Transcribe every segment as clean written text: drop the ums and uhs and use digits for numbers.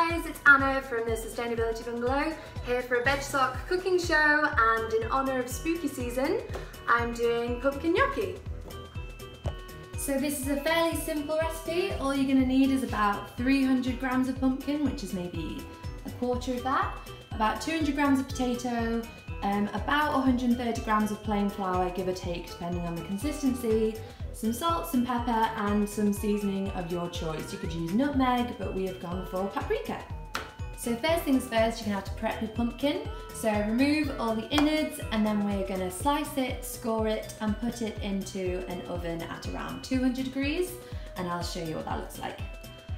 guys, it's Anna from the Sustainability Bungalow, here for a VegSoc cooking show, and in honour of spooky season, I'm doing pumpkin gnocchi. So this is a fairly simple recipe. All you're going to need is about 300 grams of pumpkin, which is maybe a quarter of that, about 200 grams of potato, about 130 grams of plain flour, give or take, depending on the consistency, some salt, some pepper, and some seasoning of your choice. You could use nutmeg, but we have gone for paprika. So first things first, you're gonna have to prep your pumpkin. So remove all the innards, and then we're gonna slice it, score it, and put it into an oven at around 200 degrees, and I'll show you what that looks like.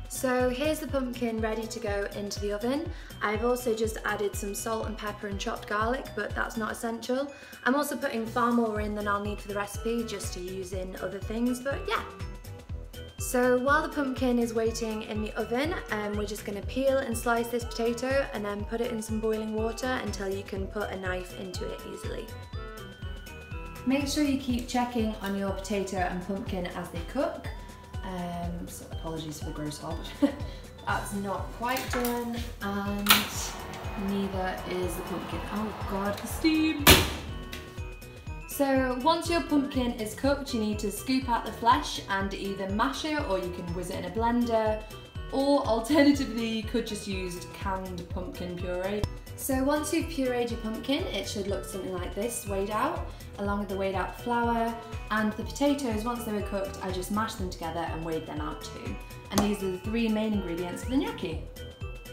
So here's the pumpkin ready to go into the oven. I've also just added some salt and pepper and chopped garlic, but that's not essential. I'm also putting far more in than I'll need for the recipe, just to use in other things, but yeah. So while the pumpkin is waiting in the oven, we're just gonna peel and slice this potato and then put it in some boiling water until you can put a knife into it easily. Make sure you keep checking on your potato and pumpkin as they cook. So apologies for the gross hob. That's not quite done, and neither is the pumpkin. Oh god, the steam! So once your pumpkin is cooked, you need to scoop out the flesh and either mash it, or you can whiz it in a blender, or alternatively you could just use canned pumpkin puree. So once you've pureed your pumpkin, it should look something like this, weighed out, along with the weighed out flour, and the potatoes, once they were cooked, I just mashed them together and weighed them out too. And these are the three main ingredients for the gnocchi.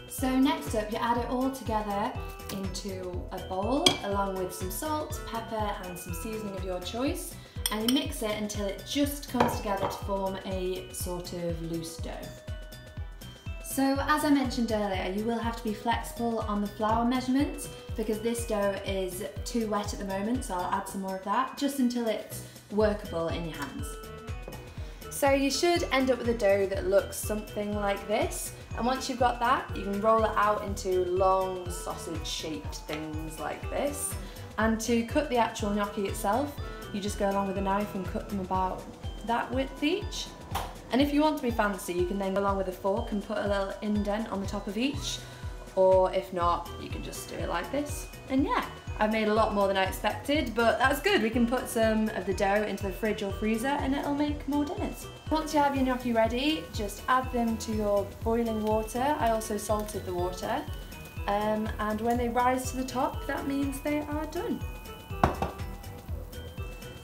So next up, you add it all together into a bowl, along with some salt, pepper, and some seasoning of your choice, and you mix it until it just comes together to form a sort of loose dough. So as I mentioned earlier, you will have to be flexible on the flour measurements because this dough is too wet at the moment, so I'll add some more of that, just until it's workable in your hands. So you should end up with a dough that looks something like this, and once you've got that, you can roll it out into long sausage-shaped things like this. And to cut the actual gnocchi itself, you just go along with a knife and cut them about that width each. And if you want to be fancy, you can then go along with a fork and put a little indent on the top of each, or if not, you can just do it like this. And yeah, I've made a lot more than I expected, but that's good. We can put some of the dough into the fridge or freezer and it'll make more dinners. Once you have your gnocchi ready, just add them to your boiling water. I also salted the water. And when they rise to the top, that means they are done.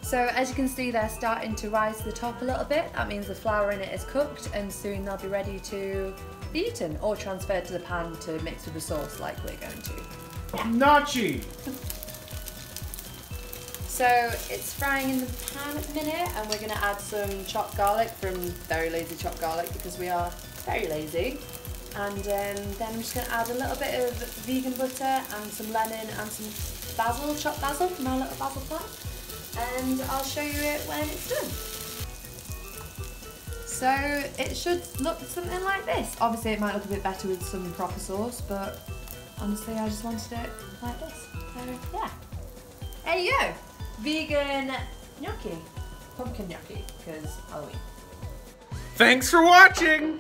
So as you can see, they're starting to rise to the top a little bit. That means the flour in it is cooked, and soon they'll be ready to be eaten or transferred to the pan to mix with the sauce like we're going to. Gnocchi! So it's frying in the pan at the minute, and we're gonna add some chopped garlic from Very Lazy Chopped Garlic because we are very lazy. And then I'm just gonna add a little bit of vegan butter and some lemon and some basil, chopped basil from our little basil plant. And I'll show you it when it's done. So it should look something like this. Obviously it might look a bit better with some proper sauce, but honestly I just wanted it like this. So yeah. There you go. Vegan gnocchi. Pumpkin gnocchi, because Halloween. Thanks for watching!